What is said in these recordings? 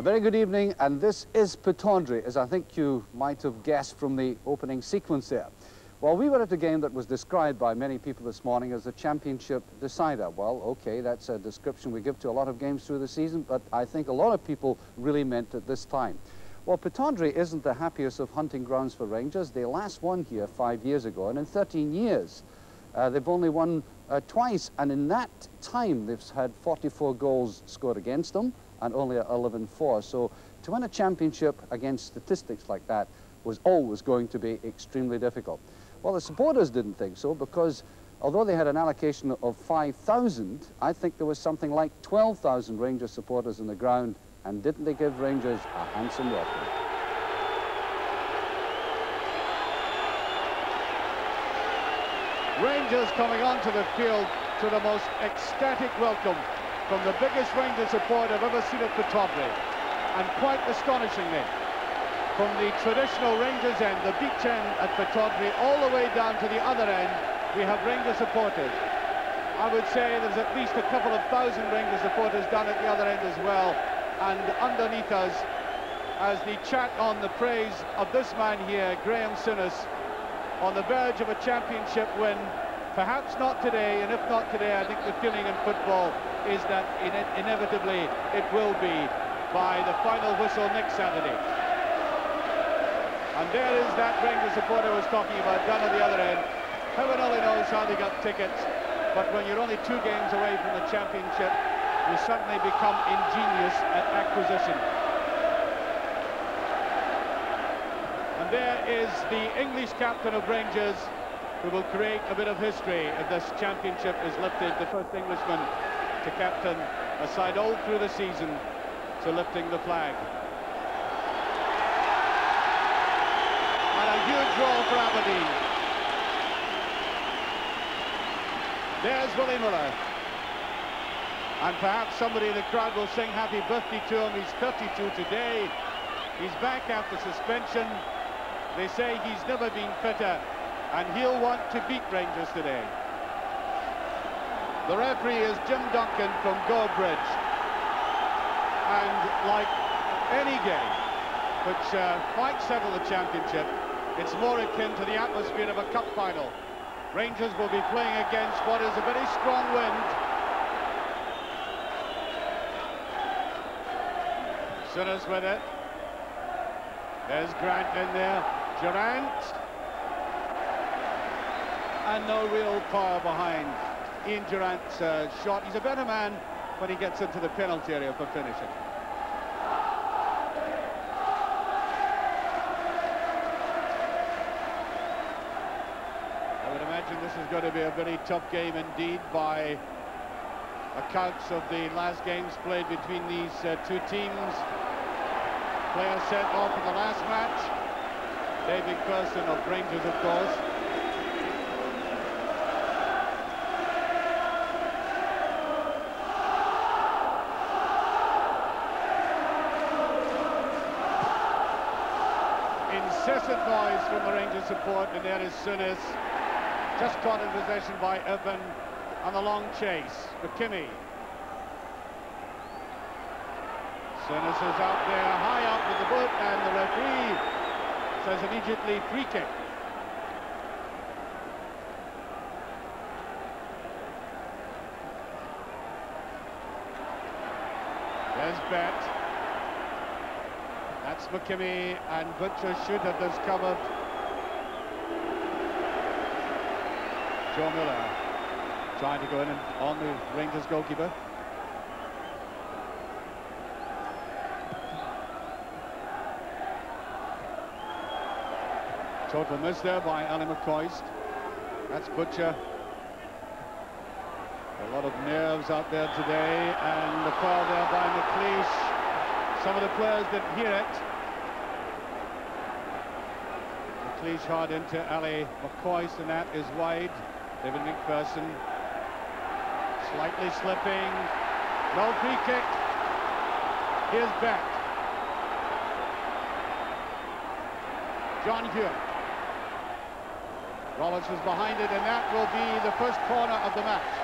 very good evening, and this is Pittodrie, as I think you might have guessed from the opening sequence there. Well, we were at a game that was described by many people this morning as a championship decider. Well, okay, that's a description we give to a lot of games through the season, but I think a lot of people really meant it this time. Well, Pittodrie isn't the happiest of hunting grounds for Rangers. They last won here 5 years ago, and in 13 years, they've only won twice, and in that time, they've had 44 goals scored against them, and only 11 for. So to win a championship against statistics like that was always going to be extremely difficult. Well, the supporters didn't think so, because although they had an allocation of 5,000, I think there was something like 12,000 Rangers supporters in the ground, and didn't they give Rangers a handsome welcome? Rangers coming onto the field to the most ecstatic welcome from the biggest Rangers support I've ever seen at Pittodrie, and quite astonishingly, from the traditional Rangers end, the beach end at Pittodrie, all the way down to the other end, we have Rangers supporters. I would say there's at least a couple of thousand Rangers supporters down at the other end as well, and underneath us, as the chat on the praise of this man here, Graham Souness, on the verge of a championship win. Perhaps not today, and if not today, I think the feeling in football is that inevitably it will be by the final whistle next Saturday. And there is that Rangers supporter I was talking about down at the other end. Heaven only knows how they got tickets, but when you're only 2 games away from the championship, you suddenly become ingenious at acquisition. And there is the English captain of Rangers, who will create a bit of history if this championship is lifted. The first Englishman to captain a side all through the season to lifting the flag. And a huge roll for Aberdeen. There's Willie Miller. And perhaps somebody in the crowd will sing happy birthday to him. He's 32 today. He's back after suspension. They say he's never been fitter, and he'll want to beat Rangers today. The referee is Jim Duncan from Gorebridge. And like any game which might settle the championship, it's more akin to the atmosphere of a cup final. Rangers will be playing against what is a very strong wind. Souness with it. There's Grant in there. Durant. And no real power behind Ian Durant's shot. He's a better man when he gets into the penalty area for finishing. I would imagine this is going to be a very tough game indeed by accounts of the last games played between these two teams. Player sent off in the last match. David Person of Rangers, of course. Incessant noise from the Rangers support, and there is Souness, just caught in possession by Evan on the long chase. McKimmie. Souness is out there, high up with the boot, and the referee says immediately free kick. There's Bet. That's McKimmie, and Butcher should have discovered Joe Miller trying to go in and on the Rangers goalkeeper. Total miss there by Ali McCoist. That's Butcher. A lot of nerves out there today, and the foul there by McLeish. Some of the players didn't hear it. McLeish hard into Ali McCoist, and that is wide. David McPherson slightly slipping. No free kick. Here's Beck. John Hewitt. Roberts was behind it, and that will be the first corner of the match.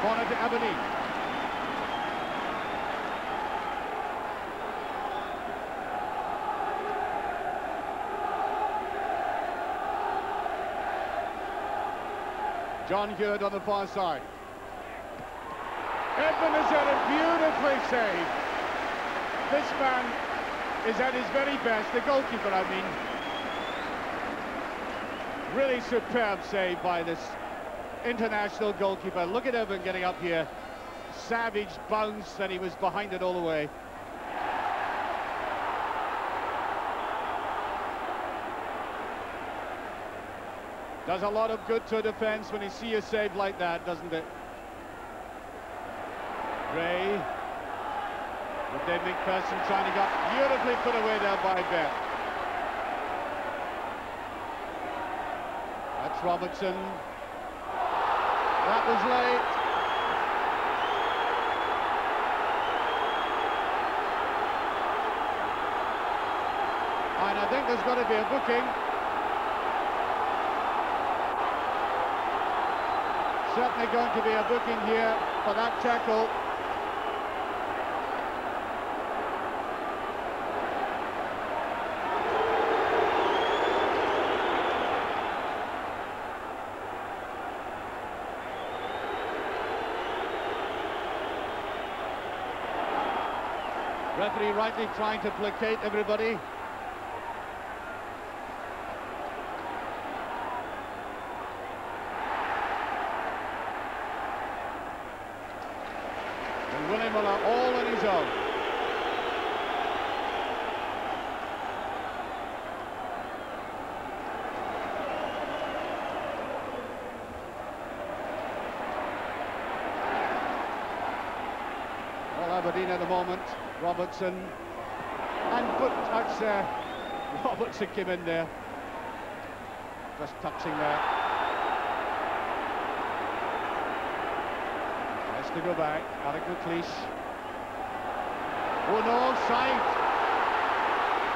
Corner to Aberdeen. John Hewitt on the far side. Edmund has had it beautifully saved. This man is at his very best, the goalkeeper, I mean. Really superb save by this international goalkeeper. Look at Edmund getting up here. Savage bounce, and he was behind it all the way. Does a lot of good to a defence when you see a save like that, doesn't it? Gray. With Dave McPherson trying to get beautifully put away there by Bett. That's Robertson. That was late. And I think there's got to be a booking. Certainly going to be a booking here for that tackle. Referee rightly trying to placate everybody. And Willie Miller all on his own. Well, Aberdeen at the moment. Robertson, and Robertson came in there, just touching there. Has to go back. Alec McLeish. Oh no, offside.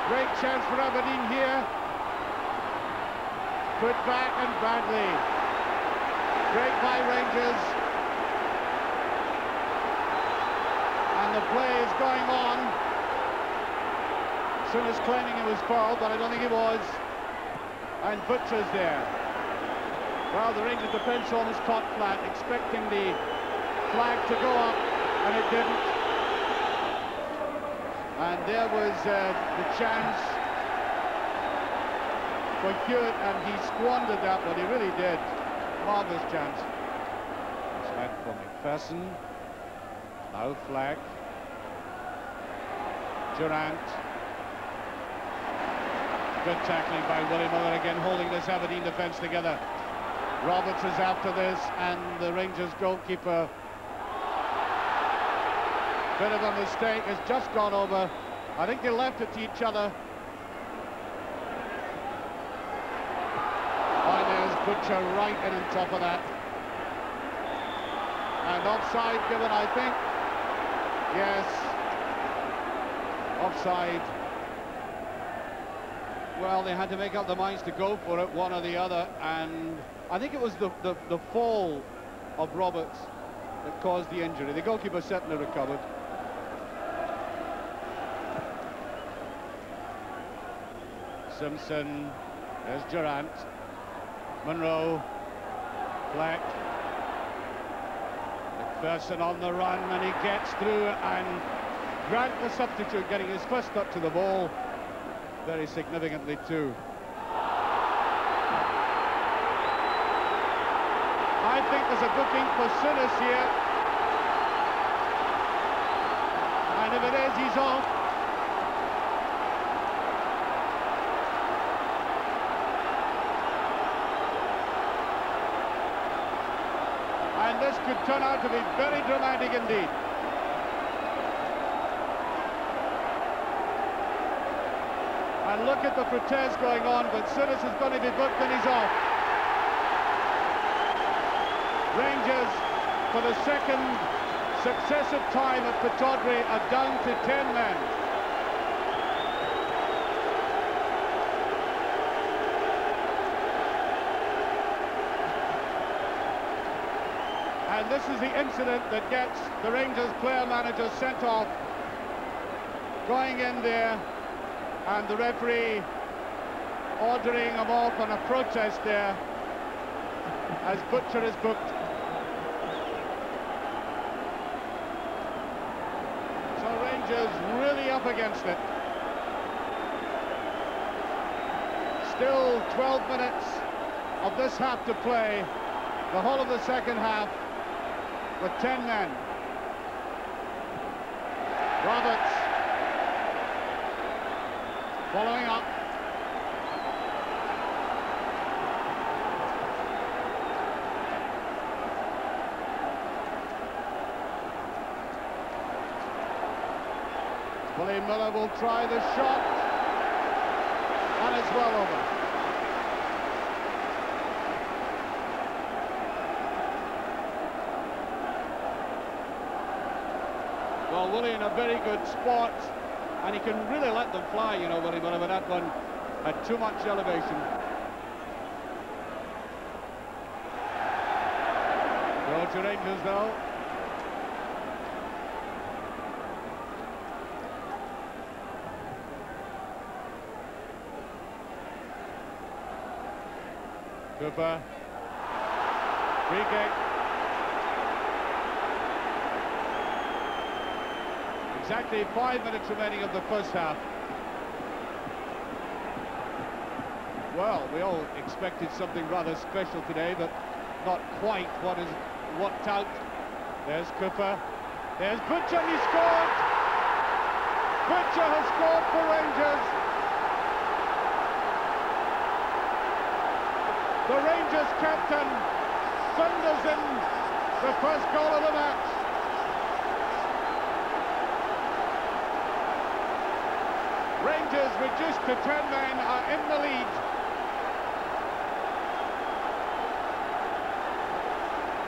Great chance for Aberdeen here. Put back and badly. Great by Rangers. And the play is going on. Sooners claiming it was foul, but I don't think it was. And Butcher's there. Well, the Rangers defence almost caught flat, expecting the flag to go up, and it didn't. And there was the chance for Hewitt, and he squandered that one. He really did. Marvellous chance. It's meant for McPherson. Now flag. Durant. Good tackling by Willie Miller again, holding this Aberdeen defence together. Roberts is after this, and the Rangers goalkeeper, bit of a mistake, has just gone over. I think they left it to each other. Oh, there's Butcher right in on top of that. And offside given, I think. Yes. Offside. Well, they had to make up their minds to go for it, one or the other, and I think it was the fall of Roberts that caused the injury. The goalkeeper certainly recovered. Simpson, there's Durant, Monroe, Fleck, McPherson on the run, and he gets through, and Grant, the substitute, getting his first up to the ball, very significantly too. I think there's a booking for Sinis here, and if it is, he's off. And this could turn out to be very dramatic indeed. And look at the protest going on, but Sinis is going to be booked and he's off. Rangers, for the second successive time at Pittodrie, are down to 10 men. And this is the incident that gets the Rangers player manager sent off, going in there, and the referee ordering him off on a protest there. as Butcher is booked. So Rangers really up against it. Still 12 minutes of this half to play. The whole of the second half with 10 men. Roberts following up. Willie Miller will try the shot, and it's well over. Well, Willie in a very good spot, and he can really let them fly, you know, Willie Miller, but that one had too much elevation. Go to Rangers, though. Cooper. Free kick. Exactly 5 minutes remaining of the first half. Well, we all expected something rather special today, but not quite what is worked out. There's Cooper. There's Butcher, and he scored! Butcher has scored for Rangers. The Rangers captain thunders in the first goal of the match. Rangers, reduced to 10 men, are in the lead.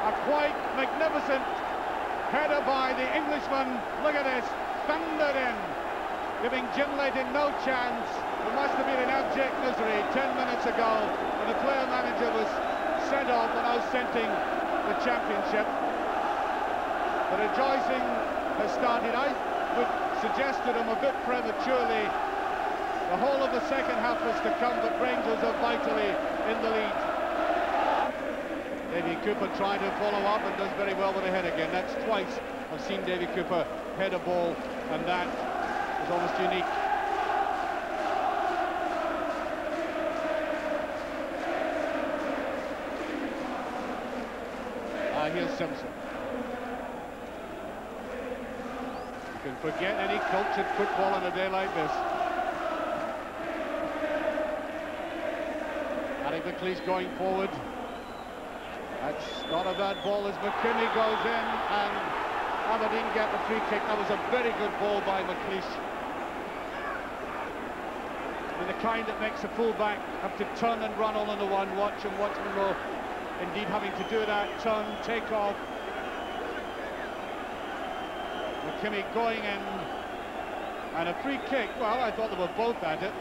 A quite magnificent header by the Englishman. Look at this, thundered in, giving Jim Leighton no chance. There must have been an abject misery 10 minutes ago when the player manager was sent off and ausenting the championship. The rejoicing has started. I would suggest to them a bit prematurely. The whole of the second half is to come, but Rangers are vitally in the lead. Davy Cooper trying to follow up and does very well with a head again. That's twice I've seen Davy Cooper head a ball, and that is almost unique. Here's Simpson. You can forget any cultured football on a day like this. Harry McLeish going forward. That's not a bad ball as McKinney goes in, and Aberdeen get the free kick. That was a very good ball by McLeish. I mean, the kind that makes a fullback have to turn and run all into one. Watch Monroe indeed having to do that, turn, take off. McKinney going in, and a free kick. Well, I thought they were both at it.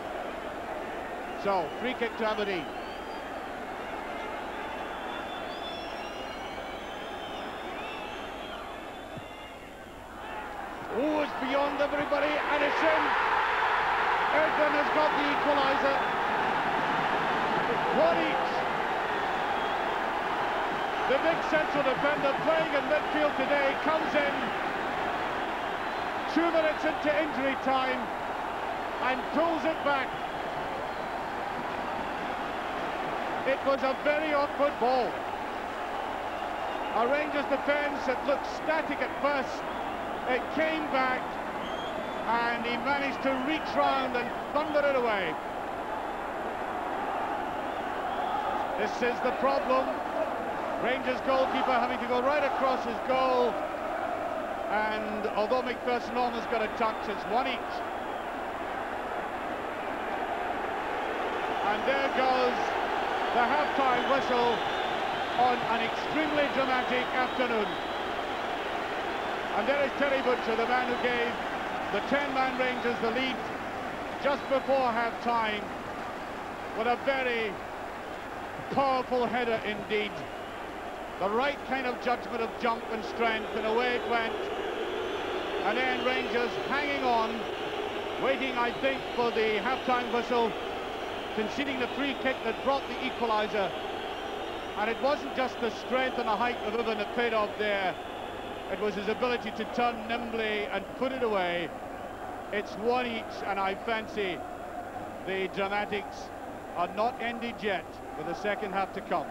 So, free kick to Aberdeen. Oh, it's beyond everybody, and it's in. Erdmann has got the equaliser. One each. The big central defender playing in midfield today comes in 2 minutes into injury time and pulls it back. It was a very awkward ball. A Rangers defence that looked static at first. It came back and he managed to reach round and thunder it away. This is the problem. Rangers goalkeeper having to go right across his goal, and although McPherson almost got a touch, it's one each. And there goes the half-time whistle on an extremely dramatic afternoon. And there is Terry Butcher, the man who gave the 10-man Rangers the lead just before half-time, with a very powerful header indeed. The right kind of judgment of jump and strength, and away it went. And then Rangers hanging on, waiting, I think, for the half-time whistle, conceding the free kick that brought the equaliser. And it wasn't just the strength and the height of Ivan that paid off there. It was his ability to turn nimbly and put it away. It's one each, and I fancy the dramatics are not ended yet, with the second half to come.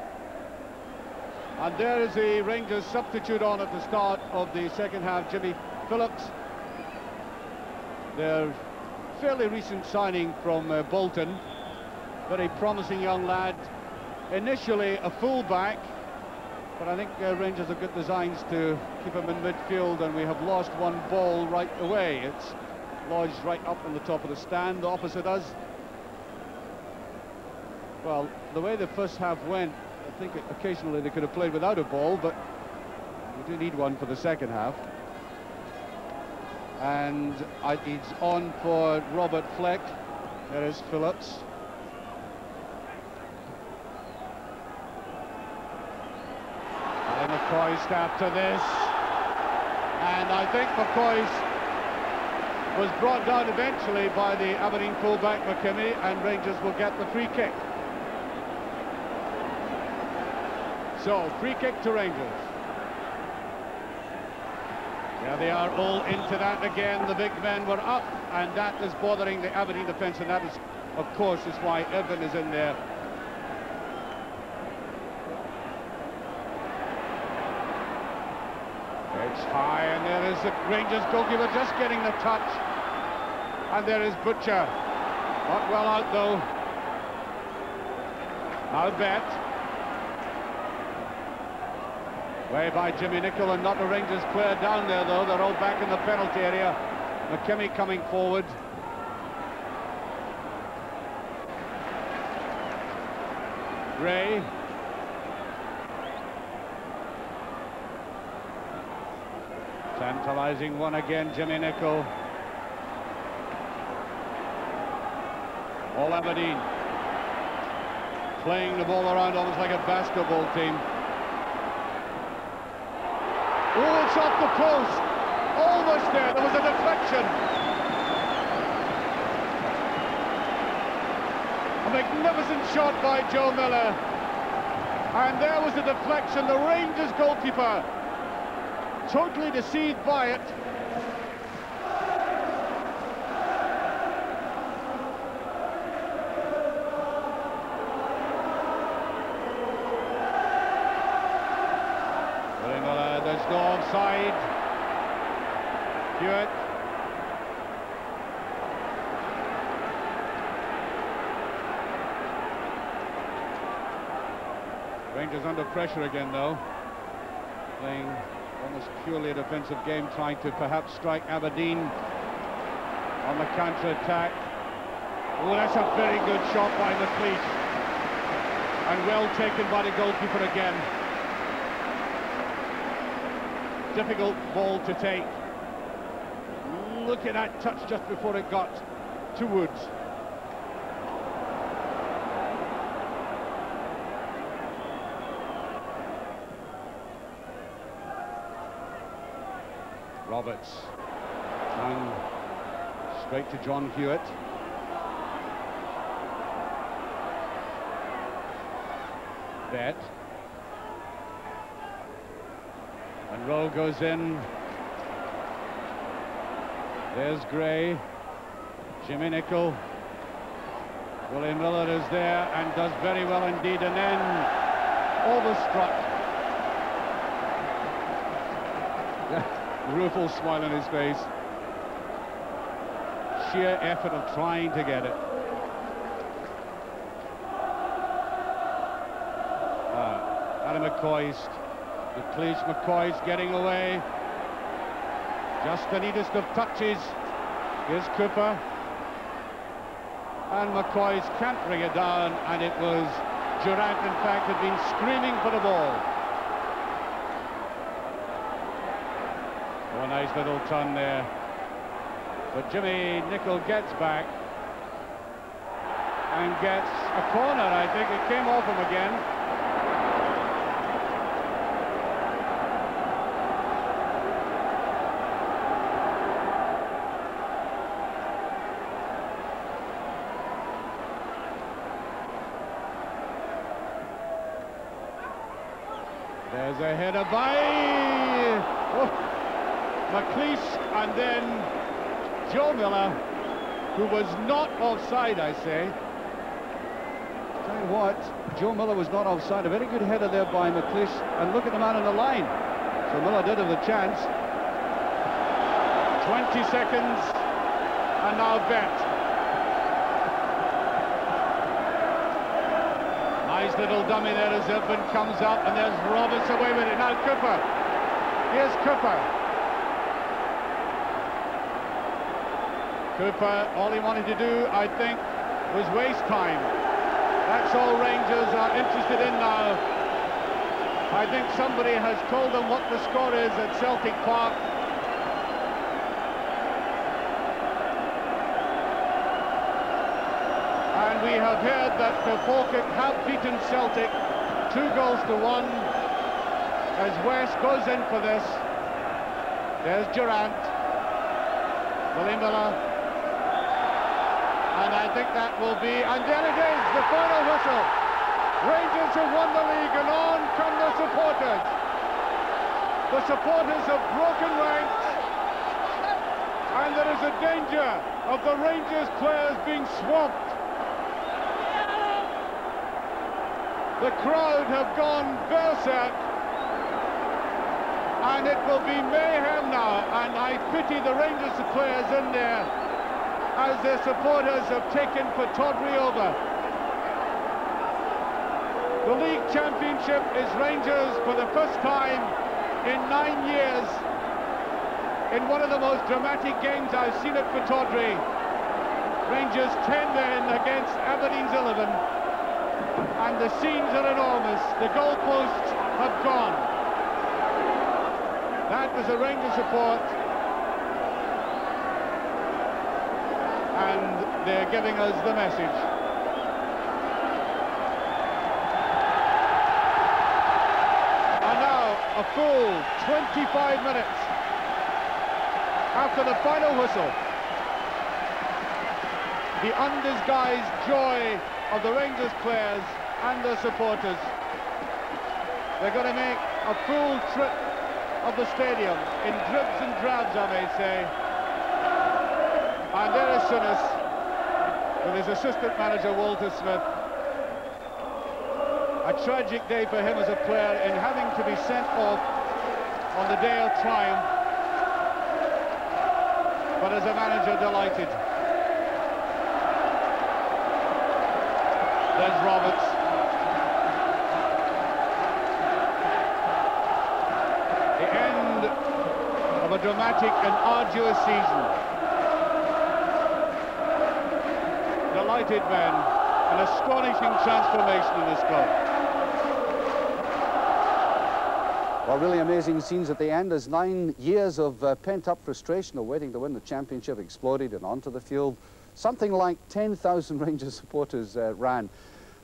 And there is the Rangers substitute on at the start of the second half, Jimmy Phillips. Their fairly recent signing from Bolton. Very promising young lad. Initially a full-back, but I think Rangers have got designs to keep him in midfield, and we have lost one ball right away. It's lodged right up on the top of the stand, opposite us. Well, the way the first half went, I think occasionally they could have played without a ball, but you do need one for the second half. And it's on for Robert Fleck. There is Phillips. And McCoy's after this. And I think McCoy's was brought down eventually by the Aberdeen fullback McKimmie, and Rangers will get the free kick. So, free kick to Rangers. Yeah, they are all into that again. The big men were up, and that is bothering the Aberdeen defence, and that is, of course, is why Evan is in there. It's high, and there is the Rangers goalkeeper just getting the touch. And there is Butcher. Not well out, though. Now Bet. Way by Jimmy Nicholl, and not a Rangers player down there, though. They're all back in the penalty area. McKimmie coming forward. Gray. Tantalising one again, Jimmy Nicholl. All Aberdeen. Playing the ball around almost like a basketball team. Oh, it's off the post. Almost there. There was a deflection. A magnificent shot by Joe Miller. And there was the deflection. The Rangers goalkeeper totally deceived by it. There's no offside. Hewitt. Rangers under pressure again, though. Playing almost purely a defensive game, trying to perhaps strike Aberdeen on the counter-attack. Oh, that's a very good shot by McLeish. And well taken by the goalkeeper again. Difficult ball to take. Look at that touch just before it got to Woods. Roberts. And straight to John Hewitt. Bet. And Rowe goes in. There's Gray. Jimmy Nicholl. Willie Miller is there and does very well indeed, and then overstruck. Rueful smile on his face. Sheer effort of trying to get it. Adam McCoist. McCoy's getting away. Just the neatest of touches. Here's Cooper. And McCoy's can't bring it down, and it was Durant, in fact, had been screaming for the ball. Oh, a nice little turn there. But Jimmy Nicholl gets back and gets a corner. I think it came off him again. There's a header by McLeish, and then Joe Miller, who was not offside, I say. Tell you what, Joe Miller was not offside. A very good header there by McLeish, and look at the man on the line. So Miller did have the chance. 20 seconds, and now Bet. Nice little dummy there as Irvin comes up, and there's Roberts away with it. Now Cooper. Here's Cooper. Cooper, all he wanted to do, I think, was waste time. That's all Rangers are interested in now. I think somebody has told them what the score is at Celtic Park. And we have heard that Falkirk have beaten Celtic 2-1 as West goes in for this. There's Durant, Willie Miller, and I think that will be, and there it is, the final whistle. Rangers have won the league, and on come the supporters. The supporters have broken ranks, and there is a danger of the Rangers players being swamped. The crowd have gone berserk, and it will be mayhem now, and I pity the Rangers players in there as their supporters have taken Pittodrie over. The league championship is Rangers for the first time in 9 years in one of the most dramatic games I've seen at Pittodrie. Rangers 10 men against Aberdeen's 11. And the scenes are enormous. The goalposts have gone. That was a Rangers support. And they're giving us the message. And now, a full 25 minutes after the final whistle. The undisguised joy of the Rangers players and their supporters. They're going to make a full trip of the stadium in dribs and drabs, I may say. And there is Souness with his assistant manager Walter Smith. A tragic day for him as a player in having to be sent off on the day of triumph, but as a manager, delighted. There's Roberts. The end of a dramatic and arduous season. Delighted men, an astonishing transformation in this club. Well, really amazing scenes at the end as 9 years of pent-up frustration of waiting to win the championship exploded and onto the field. Something like 10,000 Rangers supporters ran.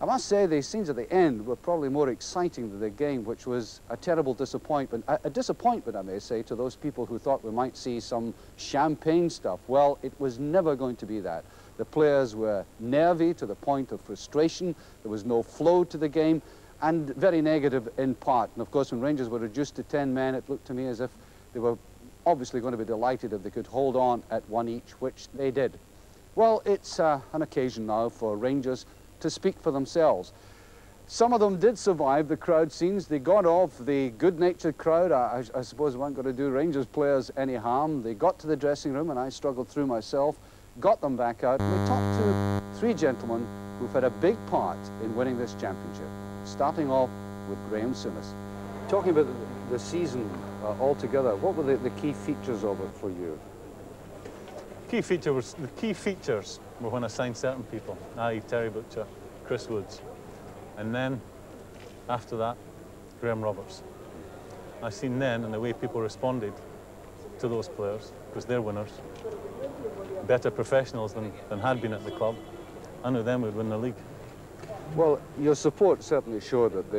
I must say the scenes at the end were probably more exciting than the game, which was a terrible disappointment. A disappointment, I may say, to those people who thought we might see some champagne stuff. Well, it was never going to be that. The players were nervy to the point of frustration. There was no flow to the game, and very negative in part. And of course, when Rangers were reduced to 10 men, it looked to me as if they were obviously going to be delighted if they could hold on at one each, which they did. Well, it's an occasion now for Rangers to speak for themselves. Some of them did survive the crowd scenes. They got off the good-natured crowd. I suppose weren't going to do Rangers players any harm. They got to the dressing room, and I struggled through myself, got them back out, and we talked to three gentlemen who've had a big part in winning this championship, starting off with Graham Souness. Talking about the season altogether, what were the key features of it for you? The key features were when I signed certain people, i.e. Terry Butcher, Chris Woods, and then after that, Graham Roberts. I seen then, and the way people responded to those players, because they're winners, better professionals than had been at the club. I knew them would win the league. Well, your support certainly showed that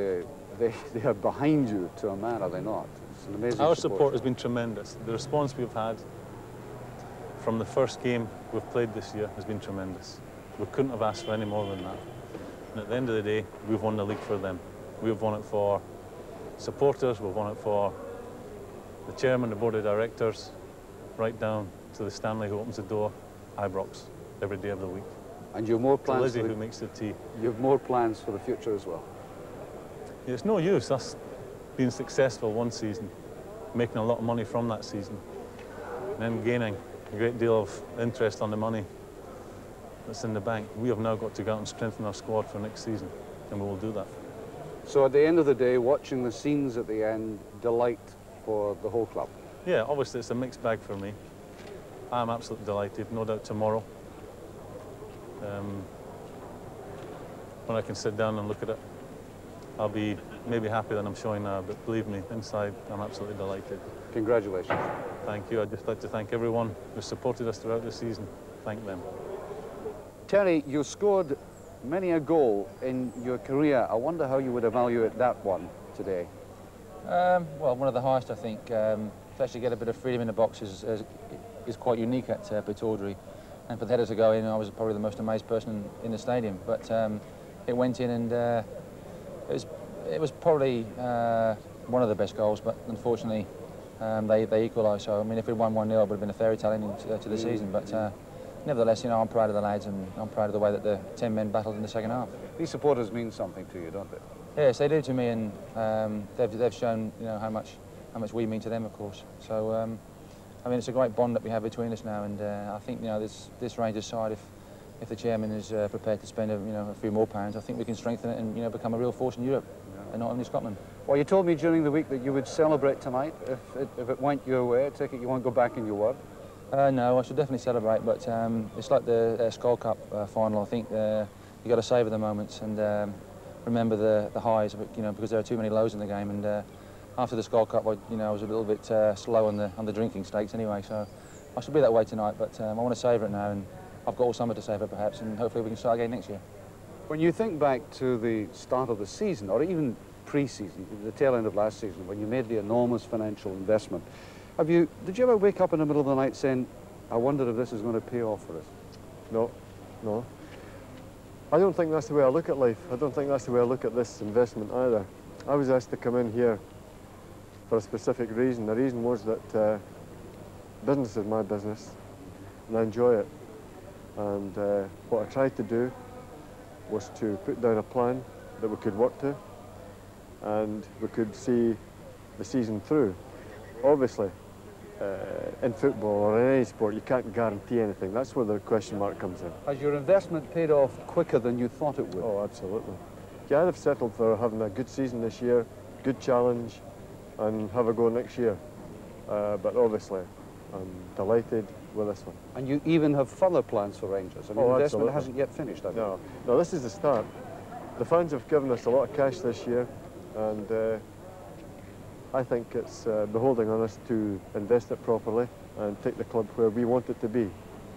they are behind you to a man, are they not? It's an amazing Our support has been tremendous. The response we've had from the first game we've played this year has been tremendous. We couldn't have asked for any more than that. And at the end of the day, we've won the league for them. We've won it for supporters, we've won it for the chairman, the board of directors, right down to the Stanley who opens the door, Ibrox, every day of the week. And you have more plans. Lizzie who makes the tea. You have more plans for the future as well. Yeah, it's no use us being successful one season, making a lot of money from that season, and then gaining a great deal of interest on the money that's in the bank. We have now got to go out and strengthen our squad for next season, and we will do that. So at the end of the day, watching the scenes at the end, delight for the whole club. Yeah, obviously it's a mixed bag for me. I'm absolutely delighted, no doubt tomorrow. When I can sit down and look at it, I'll be maybe happier than I'm showing now, but believe me, inside I'm absolutely delighted. Congratulations. Thank you. I'd just like to thank everyone who supported us throughout the season. Thank them. Terry, you scored many a goal in your career. I wonder how you would evaluate that one today. Well, one of the highest, I think. To actually get a bit of freedom in the box is quite unique at Pittodrie. And for the header to go in, I was probably the most amazed person in the stadium. But it went in, and it was probably one of the best goals. But unfortunately, they equalised. So I mean, if we'd won 1-0, it would have been a fairy tale ending to the season. But nevertheless, you know, I'm proud of the lads, and I'm proud of the way that the 10 men battled in the second half. These supporters mean something to you, don't they? Yes, they do to me, and they've shown, you know, how much we mean to them, of course. So. I mean, it's a great bond that we have between us now, and I think, you know, this Rangers side, if the chairman is prepared to spend a few more pounds, I think we can strengthen it and, you know, become a real force in Europe, and not only Scotland. Well, you told me during the week that you would celebrate tonight if it went your way. I take it you won't go back in your word? No, I should definitely celebrate, but it's like the Skull Cup final. I think you got to savour the moments and remember the highs, you know, because there are too many lows in the game. And after the Skull Cup, I was a little bit slow on the drinking stakes anyway, so I should be that way tonight, but I want to savour it now, and I've got all summer to savour perhaps, and hopefully we can start again next year. When you think back to the start of the season, or even pre-season, the tail end of last season, when you made the enormous financial investment, did you ever wake up in the middle of the night saying, I wonder if this is going to pay off for us? No. I don't think that's the way I look at life. I don't think that's the way I look at this investment either. I was asked to come in here for a specific reason. The reason was that business is my business, and I enjoy it. And what I tried to do was to put down a plan that we could work to, and we could see the season through. Obviously, in football or in any sport, you can't guarantee anything. That's where the question mark comes in. Has your investment paid off quicker than you thought it would? Oh, absolutely. Yeah, I'd have settled for having a good season this year, good challenge, and have a go next year. But obviously, I'm delighted with this one. And you even have further plans for Rangers? I mean, investment absolutely. Hasn't yet finished, have you? No, this is the start. The fans have given us a lot of cash this year, and I think it's beholding on us to invest it properly and take the club where we want it to be.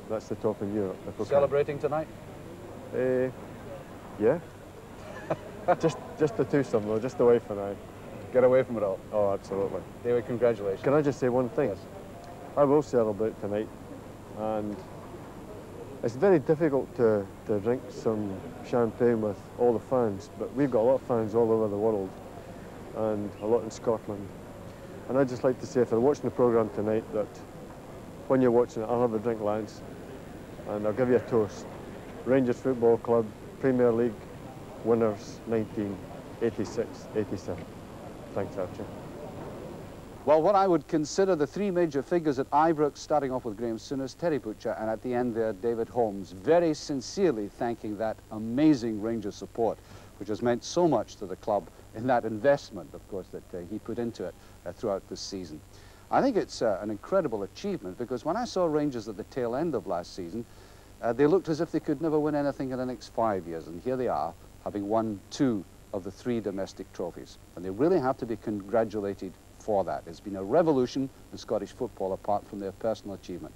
That's the top in Europe. Celebrating tonight? Yeah. just the twosome though, just away for now. Get away from it all. Oh, absolutely. David, congratulations. Can I just say one thing? Yes. I will celebrate tonight, and it's very difficult to drink some champagne with all the fans, but we've got a lot of fans all over the world, and a lot in Scotland. And I'd just like to say, if they're watching the programme tonight, that when you're watching it, I'll have a drink, lads, and I'll give you a toast. Rangers Football Club, Premier League winners 1986-87. Thanks, Archie. Well, what I would consider the three major figures at Ibrox, starting off with Graham Souness, Terry Butcher, and at the end there, David Holmes, very sincerely thanking that amazing Rangers support, which has meant so much to the club in that investment, of course, that he put into it throughout this season. I think it's an incredible achievement, because when I saw Rangers at the tail end of last season, they looked as if they could never win anything in the next 5 years, and here they are, having won 2 of the 3 domestic trophies. And they really have to be congratulated for that. It's been a revolution in Scottish football, apart from their personal achievement.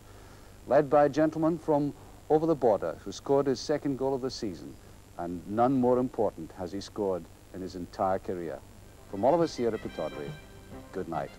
Led by a gentleman from over the border who scored his 2nd goal of the season, and none more important has he scored in his entire career. From all of us here at Pittodrie, good night.